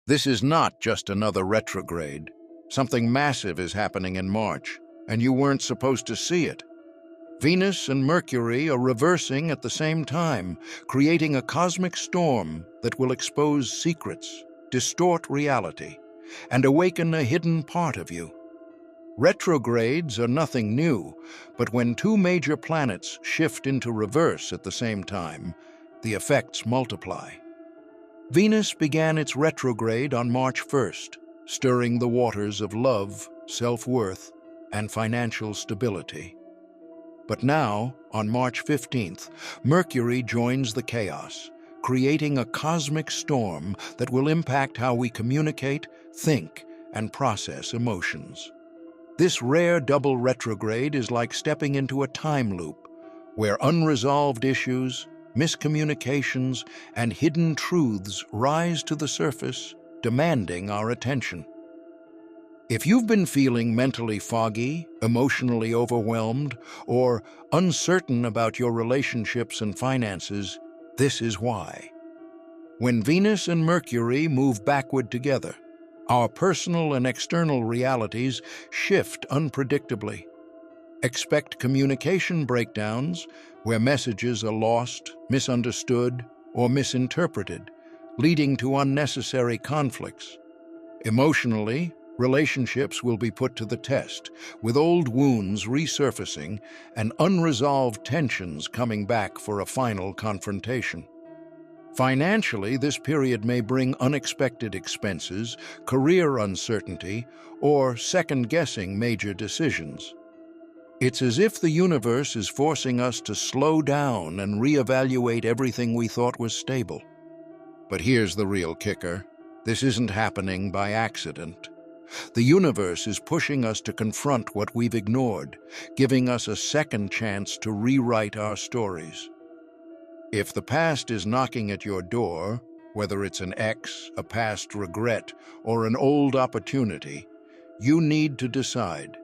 This is not just another retrograde. Something massive is happening in March, and you weren't supposed to see it. Venus and Mercury are reversing at the same time, creating a cosmic storm that will expose secrets, distort reality, and awaken a hidden part of you. Retrogrades are nothing new, but when two major planets shift into reverse at the same time, the effects multiply. Venus began its retrograde on March 1st, stirring the waters of love, self-worth, and financial stability. But now, on March 15th, Mercury joins the chaos, creating a cosmic storm that will impact how we communicate, think, and process emotions. This rare double retrograde is like stepping into a time loop, where unresolved issues, miscommunications, and hidden truths rise to the surface, demanding our attention. If you've been feeling mentally foggy, emotionally overwhelmed, or uncertain about your relationships and finances, this is why. When Venus and Mercury move backward together, our personal and external realities shift unpredictably. Expect communication breakdowns where messages are lost, misunderstood, or misinterpreted, leading to unnecessary conflicts. Emotionally, relationships will be put to the test, with old wounds resurfacing and unresolved tensions coming back for a final confrontation. Financially, this period may bring unexpected expenses, career uncertainty, or second-guessing major decisions. It's as if the universe is forcing us to slow down and reevaluate everything we thought was stable. But here's the real kicker. This isn't happening by accident. The universe is pushing us to confront what we've ignored, giving us a second chance to rewrite our stories. If the past is knocking at your door, whether it's an ex, a past regret, or an old opportunity, you need to decide.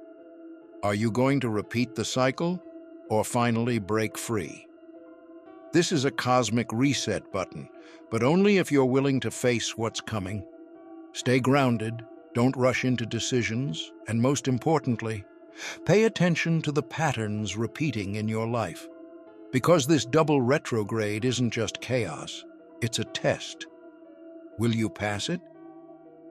Are you going to repeat the cycle, or finally break free? This is a cosmic reset button, but only if you're willing to face what's coming. Stay grounded, don't rush into decisions, and most importantly, pay attention to the patterns repeating in your life. Because this double retrograde isn't just chaos, it's a test. Will you pass it?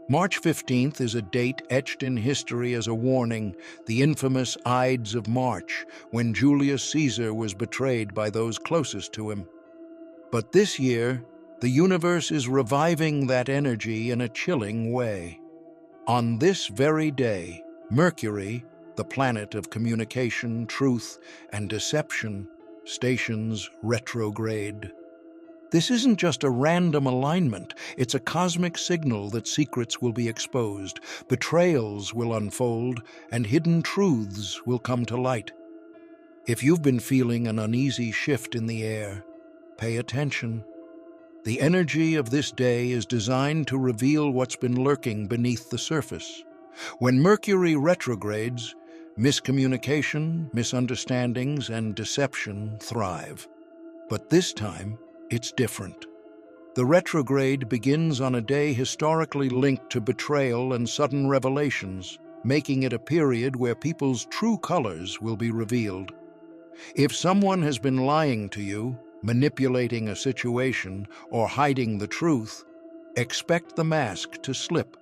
March 15th is a date etched in history as a warning, the infamous Ides of March, when Julius Caesar was betrayed by those closest to him. But this year, the universe is reviving that energy in a chilling way. On this very day, Mercury, the planet of communication, truth, and deception, stations retrograde. This isn't just a random alignment, it's a cosmic signal that secrets will be exposed, betrayals will unfold, and hidden truths will come to light. If you've been feeling an uneasy shift in the air, pay attention. The energy of this day is designed to reveal what's been lurking beneath the surface. When Mercury retrogrades, miscommunication, misunderstandings, and deception thrive. But this time, it's different. The retrograde begins on a day historically linked to betrayal and sudden revelations, making it a period where people's true colors will be revealed. If someone has been lying to you, manipulating a situation, or hiding the truth, expect the mask to slip.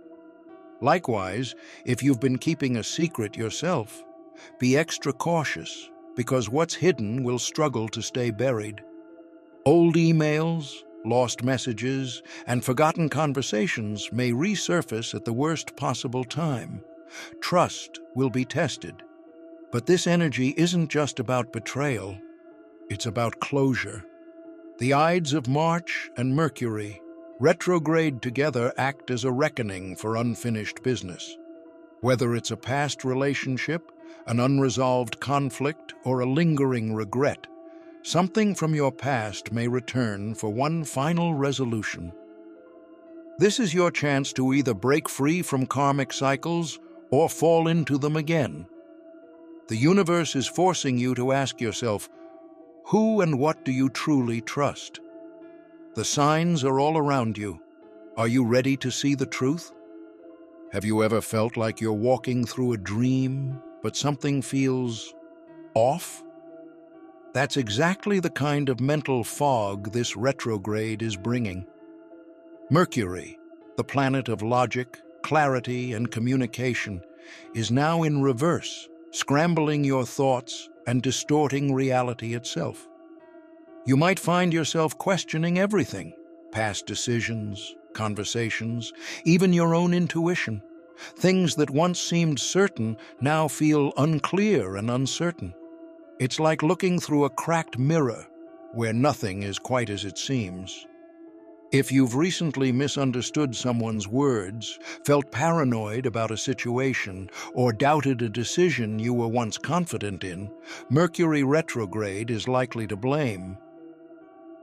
Likewise, if you've been keeping a secret yourself, be extra cautious, because what's hidden will struggle to stay buried. Old emails, lost messages, and forgotten conversations may resurface at the worst possible time. Trust will be tested. But this energy isn't just about betrayal, it's about closure. The Ides of March and Mercury, retrograde together, act as a reckoning for unfinished business. Whether it's a past relationship, an unresolved conflict, or a lingering regret, something from your past may return for one final resolution. This is your chance to either break free from karmic cycles or fall into them again. The universe is forcing you to ask yourself, who and what do you truly trust? The signs are all around you. Are you ready to see the truth? Have you ever felt like you're walking through a dream, but something feels off? That's exactly the kind of mental fog this retrograde is bringing. Mercury, the planet of logic, clarity, and communication, is now in reverse, scrambling your thoughts and distorting reality itself. You might find yourself questioning everything: past decisions, conversations, even your own intuition. Things that once seemed certain now feel unclear and uncertain. It's like looking through a cracked mirror where nothing is quite as it seems. If you've recently misunderstood someone's words, felt paranoid about a situation, or doubted a decision you were once confident in, Mercury retrograde is likely to blame.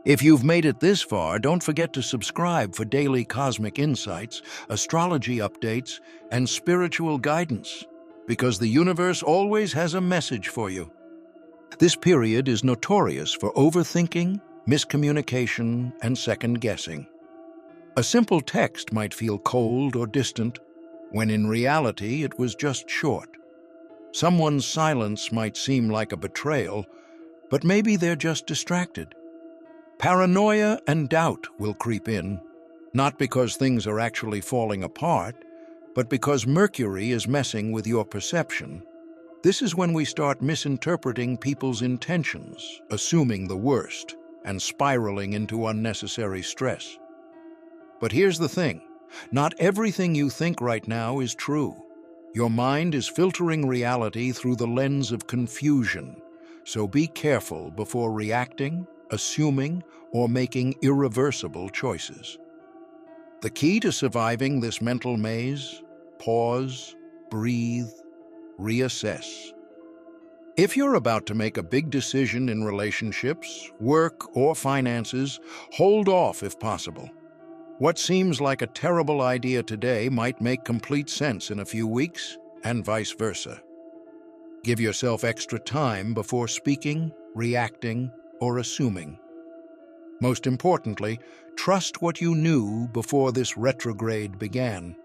If you've made it this far, don't forget to subscribe for daily cosmic insights, astrology updates, and spiritual guidance, because the universe always has a message for you. This period is notorious for overthinking, miscommunication, and second-guessing. A simple text might feel cold or distant, when in reality it was just short. Someone's silence might seem like a betrayal, but maybe they're just distracted. Paranoia and doubt will creep in, not because things are actually falling apart, but because Mercury is messing with your perception. This is when we start misinterpreting people's intentions, assuming the worst, and spiraling into unnecessary stress. But here's the thing: not everything you think right now is true. Your mind is filtering reality through the lens of confusion, so be careful before reacting, assuming, or making irreversible choices. The key to surviving this mental maze: pause, breathe, reassess. If you're about to make a big decision in relationships, work, or finances, hold off if possible. What seems like a terrible idea today might make complete sense in a few weeks, and vice versa. Give yourself extra time before speaking, reacting, or assuming. Most importantly, trust what you knew before this retrograde began.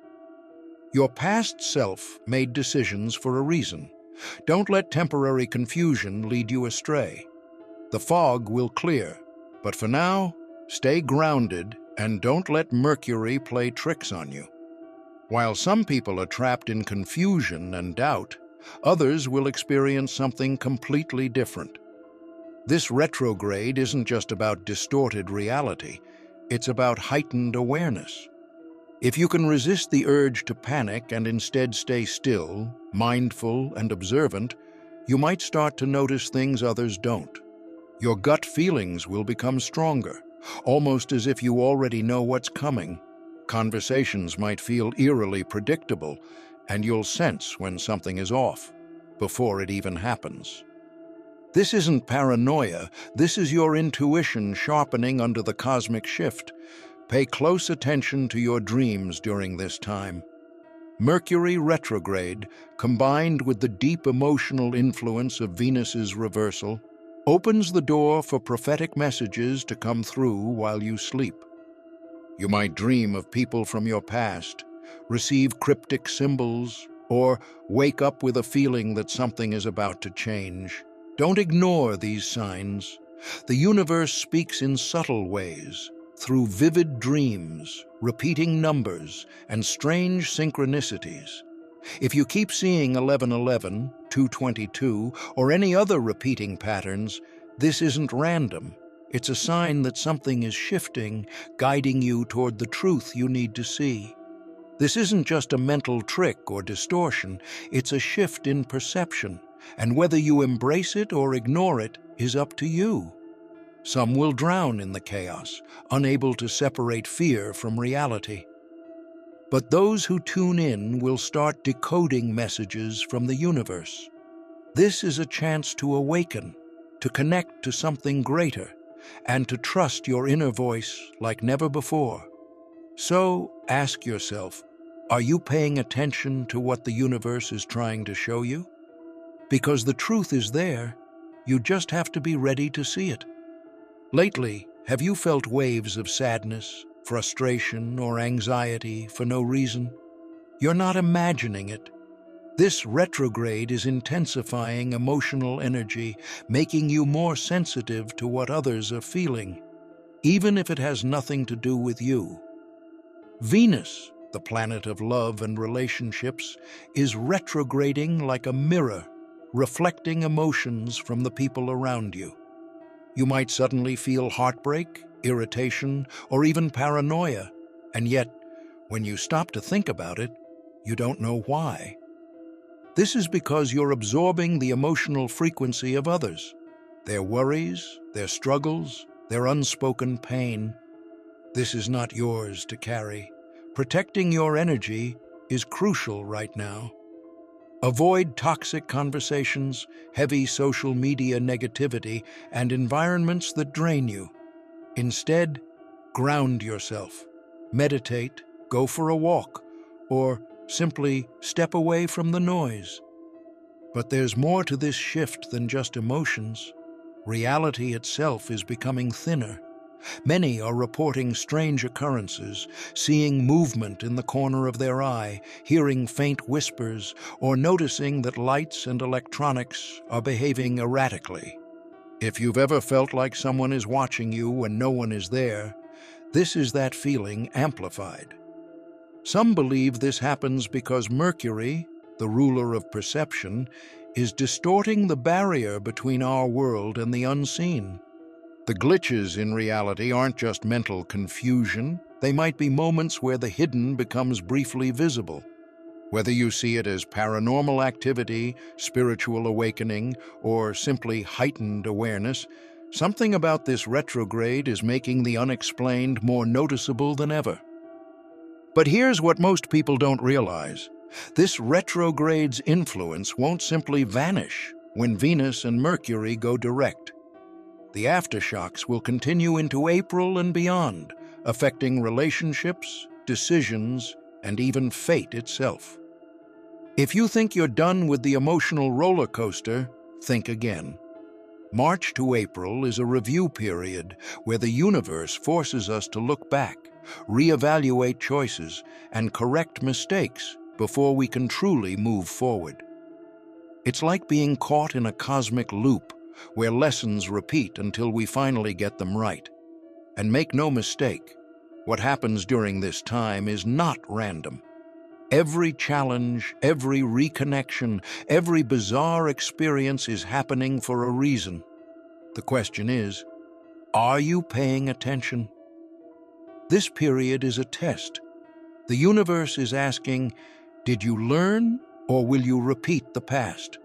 Your past self made decisions for a reason. Don't let temporary confusion lead you astray. The fog will clear, but for now, stay grounded and don't let Mercury play tricks on you. While some people are trapped in confusion and doubt, others will experience something completely different. This retrograde isn't just about distorted reality, it's about heightened awareness. If you can resist the urge to panic and instead stay still, mindful, and observant, you might start to notice things others don't. Your gut feelings will become stronger, almost as if you already know what's coming. Conversations might feel eerily predictable, and you'll sense when something is off, before it even happens. This isn't paranoia, this is your intuition sharpening under the cosmic shift. Pay close attention to your dreams during this time. Mercury retrograde, combined with the deep emotional influence of Venus's reversal, opens the door for prophetic messages to come through while you sleep. You might dream of people from your past, receive cryptic symbols, or wake up with a feeling that something is about to change. Don't ignore these signs. The universe speaks in subtle ways, through vivid dreams, repeating numbers, and strange synchronicities. If you keep seeing 1111, 222, or any other repeating patterns, this isn't random. It's a sign that something is shifting, guiding you toward the truth you need to see. This isn't just a mental trick or distortion, it's a shift in perception, and whether you embrace it or ignore it is up to you. Some will drown in the chaos, unable to separate fear from reality. But those who tune in will start decoding messages from the universe. This is a chance to awaken, to connect to something greater, and to trust your inner voice like never before. So ask yourself, are you paying attention to what the universe is trying to show you? Because the truth is there, you just have to be ready to see it. Lately, have you felt waves of sadness, frustration, or anxiety for no reason. You're not imagining it. This retrograde is intensifying emotional energy, making you more sensitive to what others are feeling, even if it has nothing to do with you. Venus, the planet of love and relationships, is retrograding like a mirror, reflecting emotions from the people around you. You might suddenly feel heartbreak, irritation, or even paranoia, and yet, when you stop to think about it, you don't know why. This is because you're absorbing the emotional frequency of others, their worries, their struggles, their unspoken pain. This is not yours to carry. Protecting your energy is crucial right now. Avoid toxic conversations, heavy social media negativity, and environments that drain you. Instead, ground yourself. Meditate, go for a walk, or simply step away from the noise. But there's more to this shift than just emotions. Reality itself is becoming thinner. Many are reporting strange occurrences, seeing movement in the corner of their eye, hearing faint whispers, or noticing that lights and electronics are behaving erratically. If you've ever felt like someone is watching you when no one is there, this is that feeling amplified. Some believe this happens because Mercury, the ruler of perception, is distorting the barrier between our world and the unseen. The glitches in reality aren't just mental confusion, they might be moments where the hidden becomes briefly visible. Whether you see it as paranormal activity, spiritual awakening, or simply heightened awareness, something about this retrograde is making the unexplained more noticeable than ever. But here's what most people don't realize. This retrograde's influence won't simply vanish when Venus and Mercury go direct. The aftershocks will continue into April and beyond, affecting relationships, decisions, and even fate itself. If you think you're done with the emotional roller coaster, think again. March to April is a review period where the universe forces us to look back, reevaluate choices, and correct mistakes before we can truly move forward. It's like being caught in a cosmic loop where lessons repeat until we finally get them right. And make no mistake, what happens during this time is not random. Every challenge, every reconnection, every bizarre experience is happening for a reason. The question is, are you paying attention? This period is a test. The universe is asking, did you learn or will you repeat the past?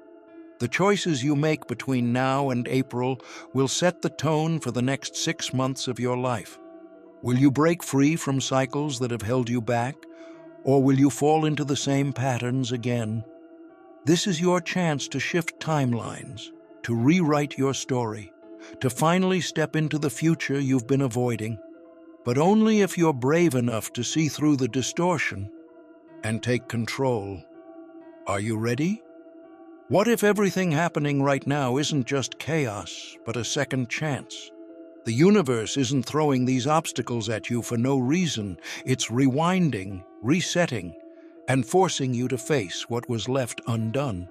The choices you make between now and April will set the tone for the next 6 months of your life. Will you break free from cycles that have held you back, or will you fall into the same patterns again? This is your chance to shift timelines, to rewrite your story, to finally step into the future you've been avoiding, but only if you're brave enough to see through the distortion and take control. Are you ready? What if everything happening right now isn't just chaos, but a second chance? The universe isn't throwing these obstacles at you for no reason. It's rewinding, resetting, and forcing you to face what was left undone.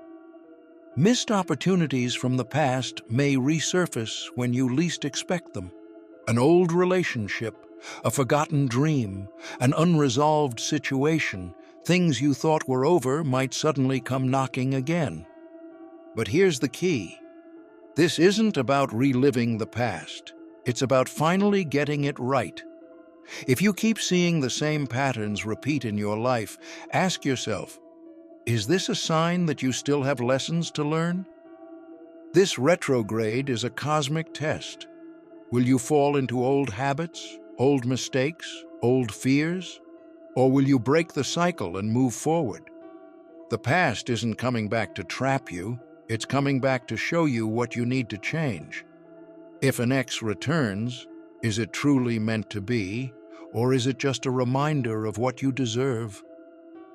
Missed opportunities from the past may resurface when you least expect them. An old relationship, a forgotten dream, an unresolved situation, things you thought were over might suddenly come knocking again. But here's the key. This isn't about reliving the past. It's about finally getting it right. If you keep seeing the same patterns repeat in your life, ask yourself, is this a sign that you still have lessons to learn? This retrograde is a cosmic test. Will you fall into old habits, old mistakes, old fears? Or will you break the cycle and move forward? The past isn't coming back to trap you. It's coming back to show you what you need to change. If an ex returns, is it truly meant to be, or is it just a reminder of what you deserve?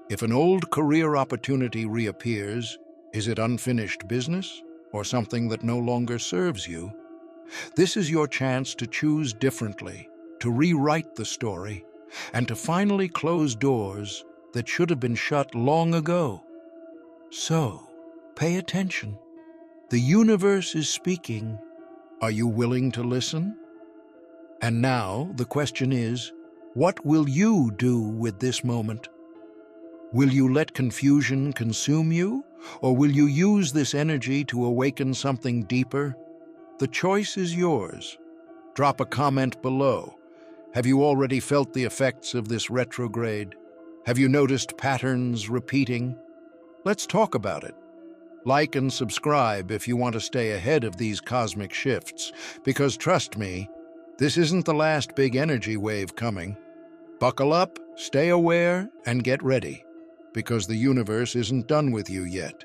If an old career opportunity reappears, is it unfinished business, or something that no longer serves you? This is your chance to choose differently, to rewrite the story, and to finally close doors that should have been shut long ago. So, pay attention. The universe is speaking. Are you willing to listen? And now the question is, what will you do with this moment? Will you let confusion consume you, or will you use this energy to awaken something deeper? The choice is yours. Drop a comment below. Have you already felt the effects of this retrograde? Have you noticed patterns repeating? Let's talk about it. Like and subscribe if you want to stay ahead of these cosmic shifts, because trust me, this isn't the last big energy wave coming. Buckle up, stay aware, and get ready, because the universe isn't done with you yet.